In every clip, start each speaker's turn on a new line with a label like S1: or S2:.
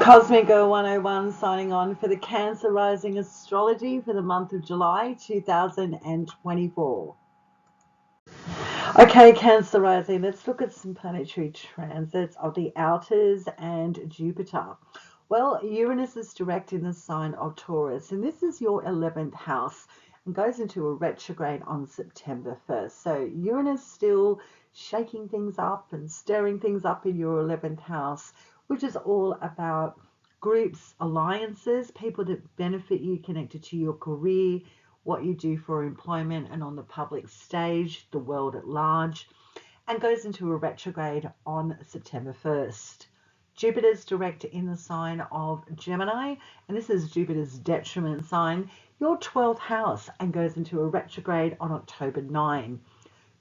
S1: Cosmic Girl 101 signing on for the Cancer Rising Astrology for the month of July 2024. Okay, Cancer Rising, let's look at some planetary transits of the outers and Jupiter. Well, Uranus is direct in the sign of Taurus, and this is your 11th house and goes into a retrograde on September 1st. So Uranus still shaking things up and stirring things up in your 11th house, which is all about groups, alliances, people that benefit you connected to your career, what you do for employment and on the public stage, the world at large, and goes into a retrograde on September 1st. Jupiter's direct in the sign of Gemini, and this is Jupiter's detriment sign, your 12th house, and goes into a retrograde on October 9.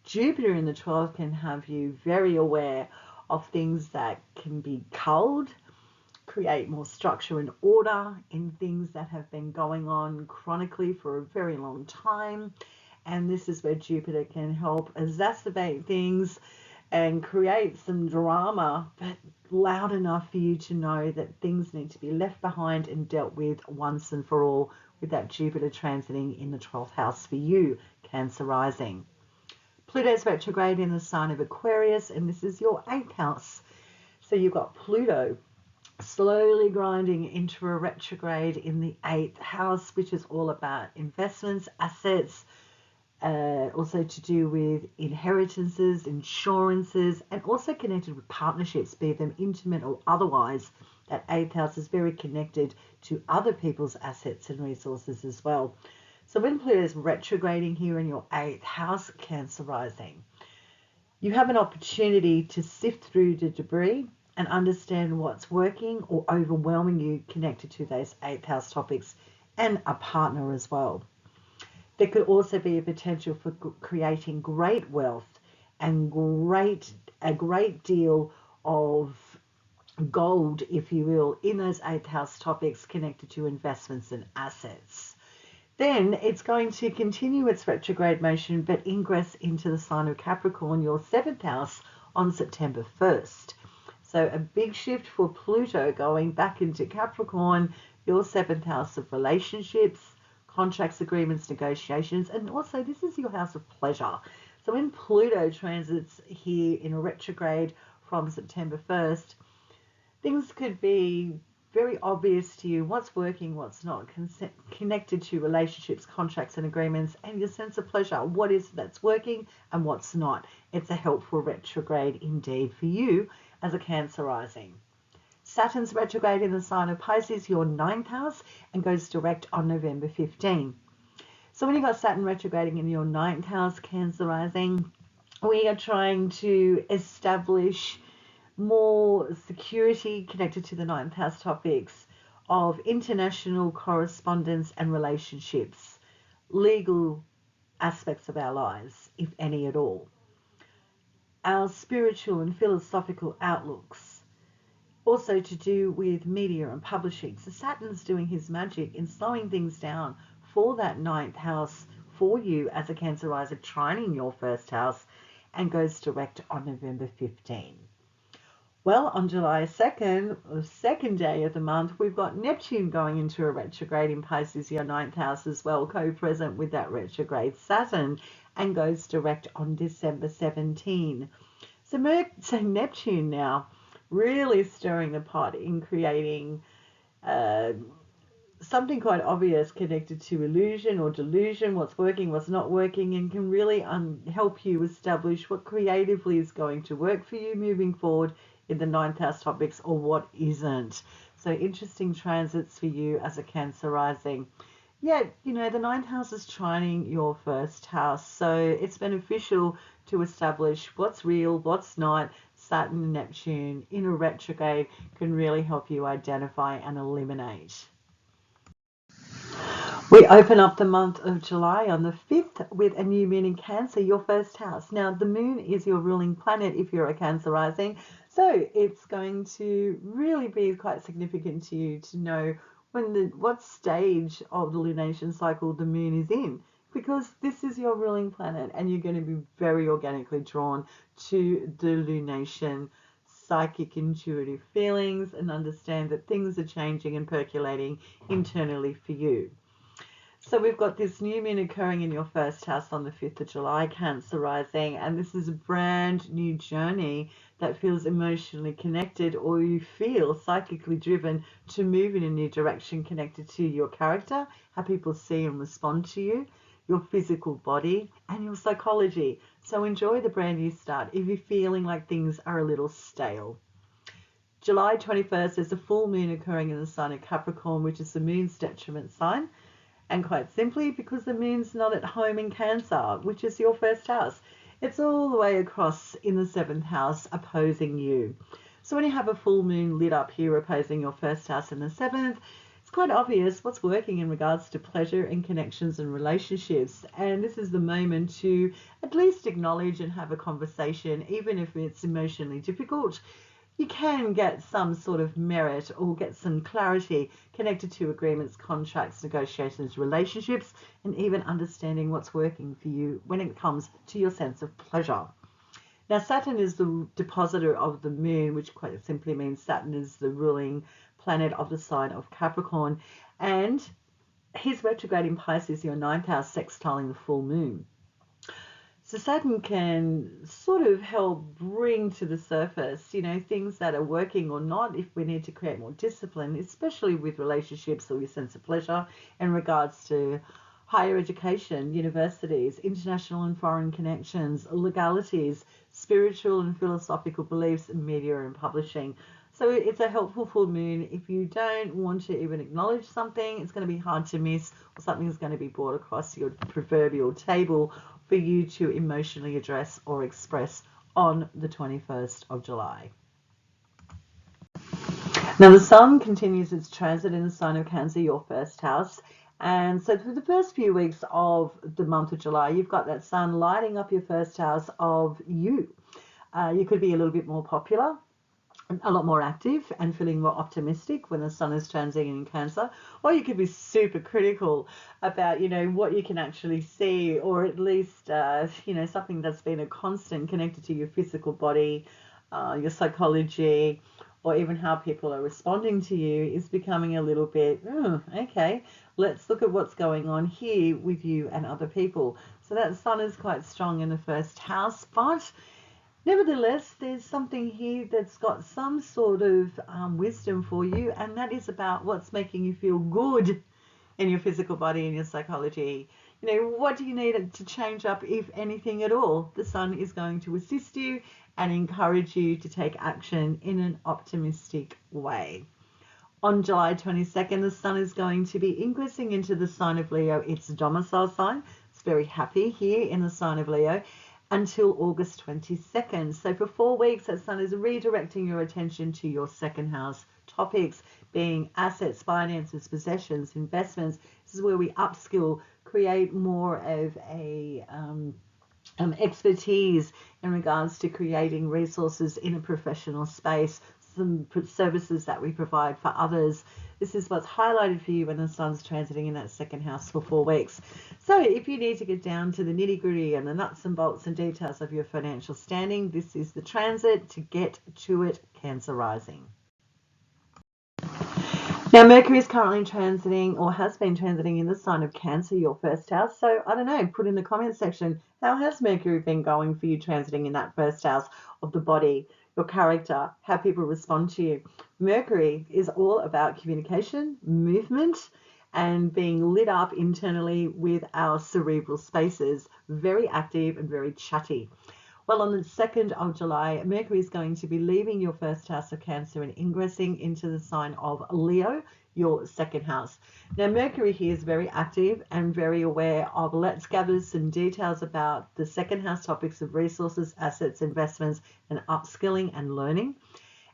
S1: Jupiter in the 12th can have you very aware of things that can be culled, create more structure and order in things that have been going on chronically for a very long time. And this is where Jupiter can help exacerbate things and create some drama, but loud enough for you to know that things need to be left behind and dealt with once and for all, with that Jupiter transiting in the 12th house for you, Cancer Rising. Pluto's retrograde in the sign of Aquarius, and this is your 8th house. So you've got Pluto slowly grinding into a retrograde in the 8th house, which is all about investments, assets, also to do with inheritances, insurances, and also connected with partnerships, be them intimate or otherwise. That 8th house is very connected to other people's assets and resources as well. So when Pluto is retrograding here in your 8th house, Cancer Rising, you have an opportunity to sift through the debris and understand what's working or overwhelming you connected to those 8th house topics and a partner as well. There could also be a potential for creating great wealth and a great deal of gold, if you will, in those 8th house topics connected to investments and assets. Then it's going to continue its retrograde motion, but ingress into the sign of Capricorn, your 7th house, on September 1st. So a big shift for Pluto going back into Capricorn, your 7th house of relationships, contracts, agreements, negotiations, and also this is your house of pleasure. So when Pluto transits here in a retrograde from September 1st, things could be very obvious to you what's working, what's not, connected to relationships, contracts and agreements, and your sense of pleasure. What is that's working and what's not. It's a helpful retrograde indeed for you as a Cancer Rising. Saturn's retrograde in the sign of Pisces, your 9th house, and goes direct on November 15. So when you've got Saturn retrograding in your 9th house, Cancer Rising, we are trying to establish more security connected to the 9th house topics of international correspondence and relationships, legal aspects of our lives, if any at all, our spiritual and philosophical outlooks, also to do with media and publishing. So Saturn's doing his magic in slowing things down for that 9th house for you as a Cancer Rising, trining your 1st house, and goes direct on November 15. Well, on July 2nd, the second day of the month, we've got Neptune going into a retrograde in Pisces, your 9th house as well, co-present with that retrograde Saturn, and goes direct on December 17. So Neptune now really stirring the pot in creating something quite obvious connected to illusion or delusion, what's working, what's not working, and can really help you establish what creatively is going to work for you moving forward in the 9th house topics or what isn't. So interesting transits for you as a Cancer Rising. Yet, the 9th house is trining your 1st house, so it's beneficial to establish what's real, what's not. Saturn and Neptune in a retrograde can really help you identify and eliminate. We open up the month of July on the 5th with a new moon in Cancer, your 1st house. Now, the moon is your ruling planet if you're a Cancer Rising, so it's going to really be quite significant to you to know what stage of the lunation cycle the moon is in, because this is your ruling planet and you're going to be very organically drawn to the lunation psychic, intuitive feelings and understand that things are changing and percolating internally for you. So we've got this new moon occurring in your first house on the 5th of July, Cancer rising, and this is a brand new journey that feels emotionally connected, or you feel psychically driven to move in a new direction connected to your character, how people see and respond to you, your physical body, and your psychology. So enjoy the brand new start if you're feeling like things are a little stale. July 21st, there's a full moon occurring in the sign of Capricorn, which is the moon's detriment sign. And quite simply because the moon's not at home in Cancer, which is your first house. It's all the way across in the 7th house opposing you. So when you have a full moon lit up here opposing your first house in the 7th, it's quite obvious what's working in regards to pleasure and connections and relationships. And this is the moment to at least acknowledge and have a conversation, even if it's emotionally difficult. You can get some sort of merit or get some clarity connected to agreements, contracts, negotiations, relationships, and even understanding what's working for you when it comes to your sense of pleasure. Now, Saturn is the depositor of the moon, which quite simply means Saturn is the ruling planet of the sign of Capricorn, and he's retrograde in Pisces, your 9th house, sextiling the full moon. So Saturn can sort of help bring to the surface, things that are working or not, if we need to create more discipline, especially with relationships or your sense of pleasure in regards to higher education, universities, international and foreign connections, legalities, spiritual and philosophical beliefs, media and publishing. So it's a helpful full moon. If you don't want to even acknowledge something, it's going to be hard to miss, or something's going to be brought across your proverbial table for you to emotionally address or express on the 21st of July. Now the Sun continues its transit in the sign of Cancer, your first house. And so for the first few weeks of the month of July, you've got that Sun lighting up your first house of you. You could be a little bit more popular, a lot more active and feeling more optimistic when the Sun is transiting in Cancer, or you could be super critical about what you can actually see, or at least something that's been a constant connected to your physical body, your psychology, or even how people are responding to you is becoming a little bit okay, let's look at what's going on here with you and other people. So that Sun is quite strong in the first house, but nevertheless, there's something here that's got some sort of wisdom for you, and that is about what's making you feel good in your physical body and your psychology. What do you need to change up, if anything at all? The Sun is going to assist you and encourage you to take action in an optimistic way. On July 22nd, the Sun is going to be ingressing into the sign of Leo, its domicile sign. It's very happy here in the sign of Leo, until August 22nd. So for 4 weeks, that Sun is redirecting your attention to your second house topics, being assets, finances, possessions, investments. This is where we upskill, create more of a expertise in regards to creating resources in a professional space, some services that we provide for others. This is what's highlighted for you when the Sun's transiting in that second house for 4 weeks. So if you need to get down to the nitty gritty and the nuts and bolts and details of your financial standing, this is the transit to get to it, Cancer rising. Now Mercury is currently transiting, or has been transiting, in the sign of Cancer, your first house. So I don't know, put in the comment section, how has Mercury been going for you transiting in that first house of the body, your character, how people respond to you? Mercury is all about communication, movement, and being lit up internally with our cerebral spaces, very active and very chatty. Well, on the 2nd of July, Mercury is going to be leaving your first house of Cancer and ingressing into the sign of Leo, your second house. Now, Mercury here is very active and very aware of, let's gather some details about the second house topics of resources, assets, investments, and upskilling and learning.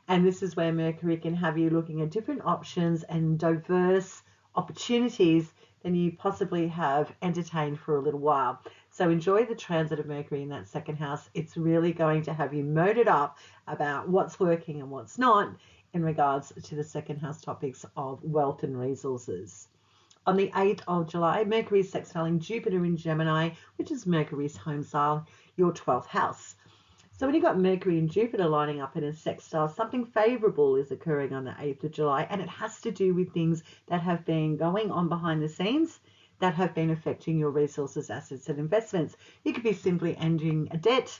S1: And this is where Mercury can have you looking at different options and diverse opportunities than you possibly have entertained for a little while. So enjoy the transit of Mercury in that second house. It's really going to have you moded up about what's working and what's not in regards to the second house topics of wealth and resources. On the 8th of July, Mercury is sextiling Jupiter in Gemini, which is Mercury's home sign, your 12th house. So when you've got Mercury and Jupiter lining up in a sextile, something favorable is occurring on the 8th of July, and it has to do with things that have been going on behind the scenes that have been affecting your resources, assets, and investments. You could be simply ending a debt.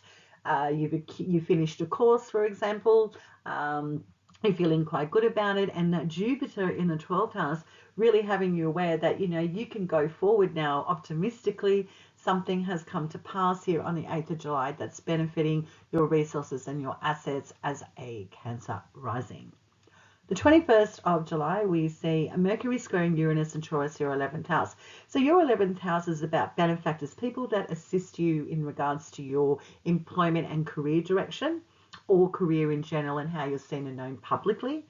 S1: You finished a course, for example. You're feeling quite good about it, and that Jupiter in the 12th house really having you aware that you can go forward now optimistically. Something has come to pass here on the 8th of July that's benefiting your resources and your assets as a Cancer rising. The 21st of July, we see Mercury squaring Uranus and Taurus, your 11th house. So your 11th house is about benefactors, people that assist you in regards to your employment and career direction, or career in general and how you're seen and known publicly.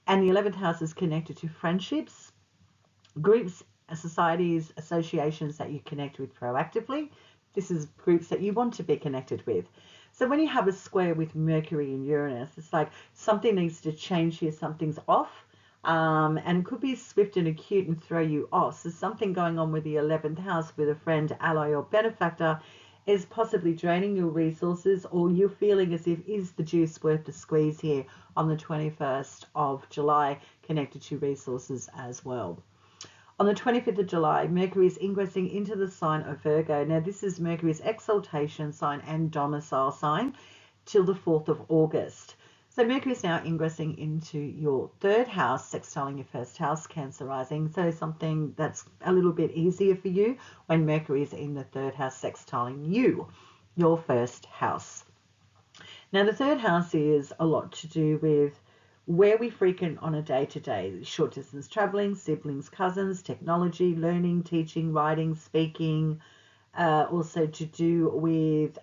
S1: And the 11th house is connected to friendships, groups, societies, associations that you connect with proactively. This is groups that you want to be connected with. So when you have a square with Mercury and Uranus, it's like something needs to change here, something's off. And it could be swift and acute and throw you off. So something going on with the 11th house with a friend, ally, or benefactor is possibly draining your resources, or you're feeling as if, is the juice worth the squeeze here on the 21st of July, connected to resources as well. On the 25th of July, Mercury is ingressing into the sign of Virgo. Now, this is Mercury's exaltation sign and domicile sign till the 4th of August. So Mercury is now ingressing into your 3rd house, sextiling your 1st house, Cancer rising. So something that's a little bit easier for you when Mercury is in the 3rd house, sextiling you, your 1st house. Now, the 3rd house is a lot to do with where we frequent on a day-to-day, short distance traveling, siblings, cousins, technology, learning, teaching, writing, speaking, also to do with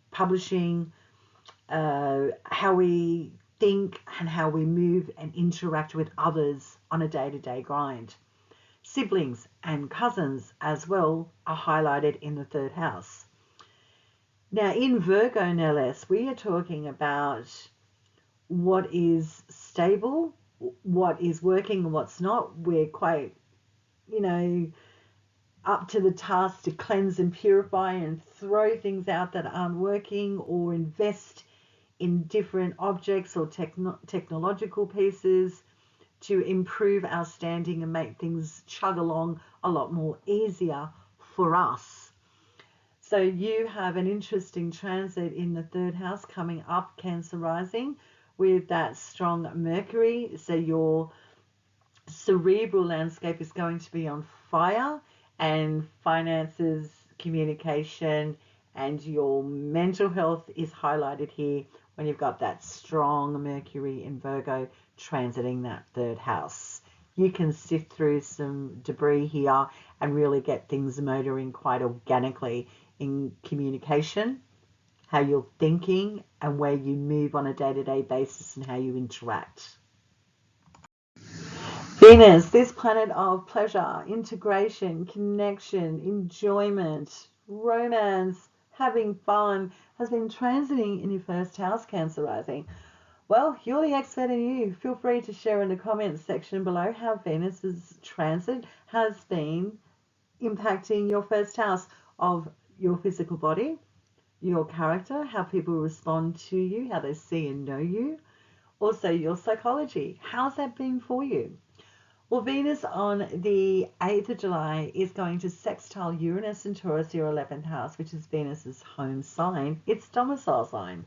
S1: publishing, how we think and how we move and interact with others on a day-to-day grind. Siblings and cousins as well are highlighted in the 3rd house. Now in Virgo, no less, we are talking about what is stable, what is working and what's not. We're quite, up to the task to cleanse and purify and throw things out that aren't working, or invest in different objects or technological pieces to improve our standing and make things chug along a lot more easier for us. So you have an interesting transit in the 3rd house coming up, Cancer rising, with that strong Mercury. So your cerebral landscape is going to be on fire, and finances, communication, and your mental health is highlighted here when you've got that strong Mercury in Virgo transiting that 3rd house. You can sift through some debris here and really get things motoring quite organically in communication, how you're thinking, and where you move on a day-to-day basis and how you interact. Venus, this planet of pleasure, integration, connection, enjoyment, romance, having fun, has been transiting in your 1st house, Cancer rising. Well, you're the expert in you. Feel free to share in the comments section below how Venus's transit has been impacting your 1st house of your physical body, your character, how people respond to you, how they see and know you, also your psychology. How's that been for you? Well, Venus on the 8th of July is going to sextile Uranus and Taurus, your 11th house, which is Venus's home sign, its domicile sign.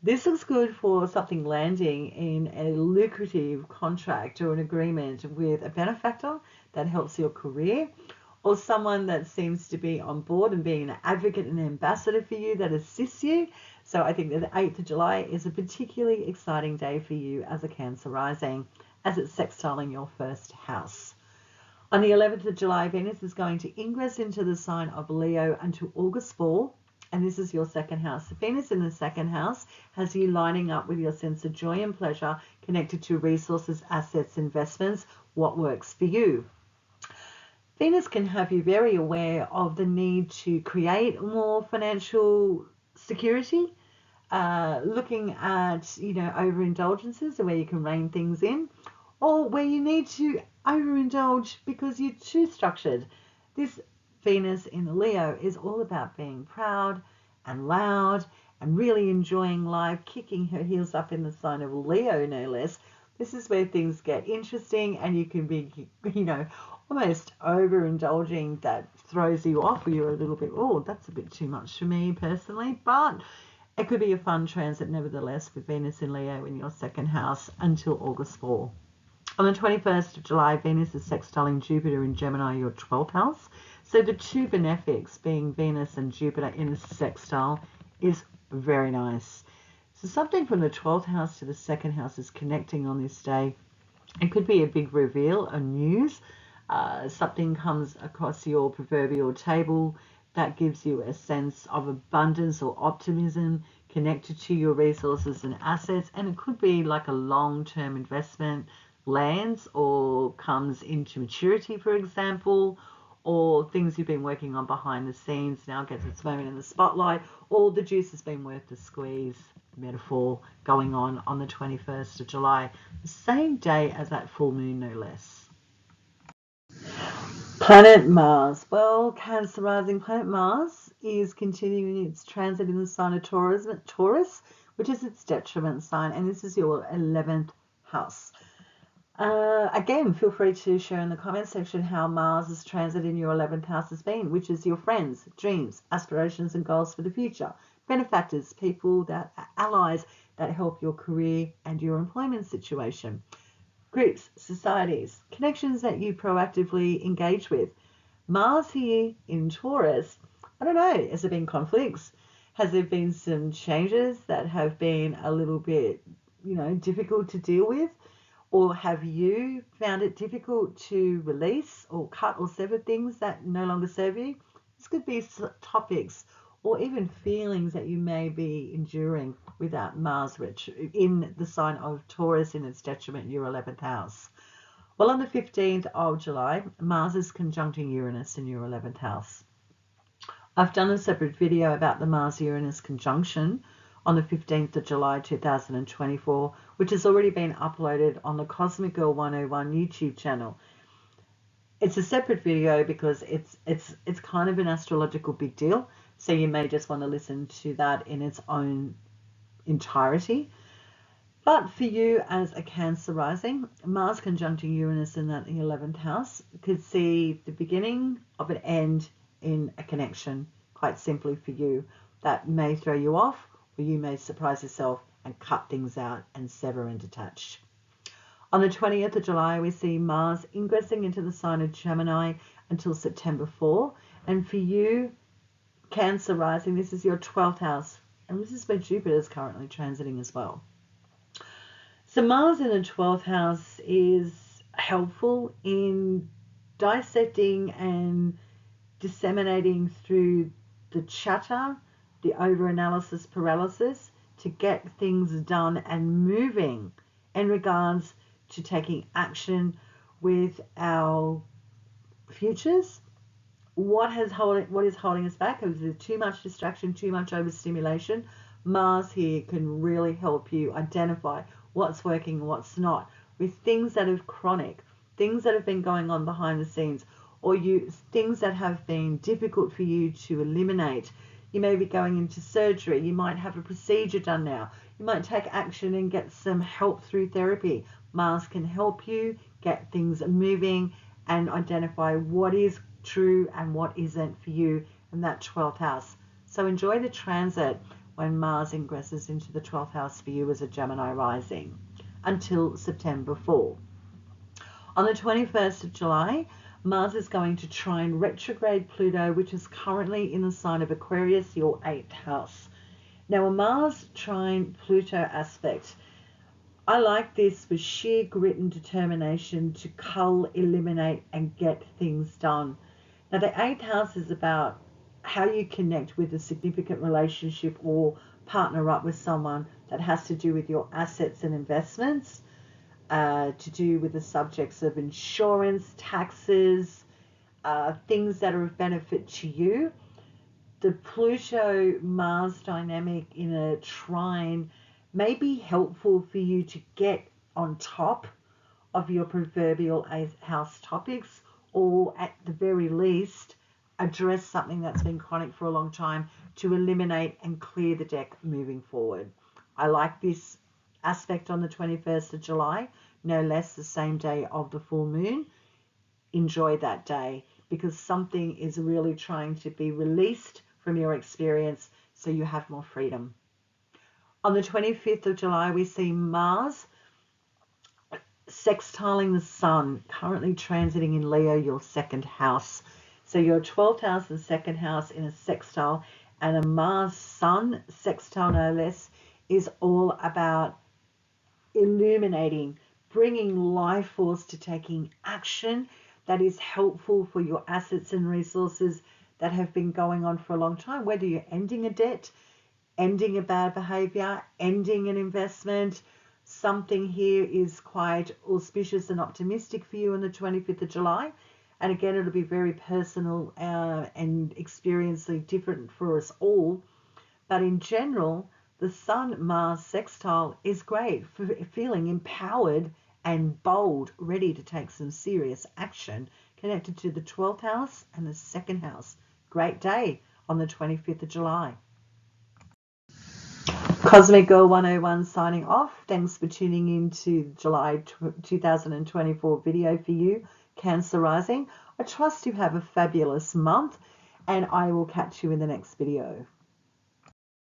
S1: This looks good for something landing in a lucrative contract or an agreement with a benefactor that helps your career, or someone that seems to be on board and being an advocate and ambassador for you that assists you. So I think that the 8th of July is a particularly exciting day for you as a Cancer rising, as it's sextiling your 1st house. On the 11th of July, Venus is going to ingress into the sign of Leo until August 4, and this is your 2nd house. So Venus in the 2nd house has you lining up with your sense of joy and pleasure connected to resources, assets, investments, what works for you. Venus can have you very aware of the need to create more financial security, looking at, overindulgences where you can rein things in, or where you need to overindulge because you're too structured. This Venus in Leo is all about being proud and loud and really enjoying life, kicking her heels up in the sign of Leo, no less. This is where things get interesting and you can be, almost overindulging that throws you off, or you're a little bit, oh, that's a bit too much for me personally. But it could be a fun transit nevertheless with Venus in Leo in your second house until August 4. On the 21st of July, Venus is sextiling Jupiter in Gemini, your 12th house. So the two benefics, being Venus and Jupiter in a sextile, is very nice. So something from the 12th house to the second house is connecting on this day. It could be a big reveal, a news. Something comes across your proverbial table that gives you a sense of abundance or optimism connected to your resources and assets. And it could be like a long-term investment, lands or comes into maturity, for example, or things you've been working on behind the scenes now gets its moment in the spotlight, or the juice has been worth the squeeze, metaphor, going on the 21st of July, the same day as that full moon, no less. Planet Mars. Well, Cancer rising planet Mars is continuing its transit in the sign of Taurus, which is its detriment sign, and this is your 11th house. Again, feel free to share in the comment section how Mars's transit in your 11th house has been, which is your friends, dreams, aspirations and goals for the future, benefactors, people that are allies that help your career and your employment situation, groups, societies, connections that you proactively engage with. Mars here in Taurus, I don't know, has there been conflicts? Has there been some changes that have been a little bit, difficult to deal with? Or have you found it difficult to release or cut or sever things that no longer serve you? This could be topics or even feelings that you may be enduring without Mars in the sign of Taurus in its detriment in your 11th house. Well, on the 15th of July, Mars is conjuncting Uranus in your 11th house. I've done a separate video about the Mars-Uranus conjunction on the 15th of July 2024, which has already been uploaded on the Cosmic Girl 101 YouTube channel. It's a separate video because it's kind of an astrological big deal, so you may just want to listen to that in its own entirety. But for you as a Cancer rising, Mars conjuncting Uranus in that 11th house could see the beginning of an end in a connection, quite simply for you, that may throw you off, or you may surprise yourself and cut things out and sever and detach. On the 20th of July, we see Mars ingressing into the sign of Gemini until September 4. And for you, Cancer rising, this is your 12th house. And this is where Jupiter is currently transiting as well. So Mars in the 12th house is helpful in dissecting and disseminating through the chatter, the overanalysis paralysis, to get things done and moving in regards to taking action with our futures. What is holding us back? Is there too much distraction, too much overstimulation? Mars here can really help you identify what's working and what's not, with things that are chronic, things that have been going on behind the scenes, or things that have been difficult for you to eliminate. You may be going into surgery. You might have a procedure done now. You might take action and get some help through therapy. Mars can help you get things moving and identify what is true and what isn't for you in that 12th house. So enjoy the transit when Mars ingresses into the 12th house for you as a Gemini rising until September 4. On the 21st of July, Mars is going to trine retrograde Pluto, which is currently in the sign of Aquarius, your 8th house. Now, a Mars trine Pluto aspect, I like this with sheer grit and determination to cull, eliminate, and get things done. Now, the 8th house is about how you connect with a significant relationship or partner up with someone that has to do with your assets and investments, to do with the subjects of insurance, taxes, things that are of benefit to you. The Pluto-Mars dynamic in a trine may be helpful for you to get on top of your proverbial 8th house topics, or at the very least, address something that's been chronic for a long time to eliminate and clear the deck moving forward. I like this aspect on the 21st of July, no less the same day of the full moon. Enjoy that day because something is really trying to be released from your experience so you have more freedom. On the 25th of July, we see Mars sextiling the Sun, currently transiting in Leo, your second house. So your 12th house and second house in a sextile, and a Mars Sun sextile no less, is all about illuminating, bringing life force to taking action that is helpful for your assets and resources that have been going on for a long time, whether you're ending a debt, ending a bad behavior, ending an investment. Something here is quite auspicious and optimistic for you on the 25th of July. And again, it'll be very personal and experientially different for us all. But in general, the Sun-Mars sextile is great for feeling empowered and bold, ready to take some serious action, connected to the 12th house and the second house. Great day on the 25th of July. Cosmic Girl 101 signing off. Thanks for tuning in to July 2024 video for you, Cancer Rising. I trust you have a fabulous month, and I will catch you in the next video.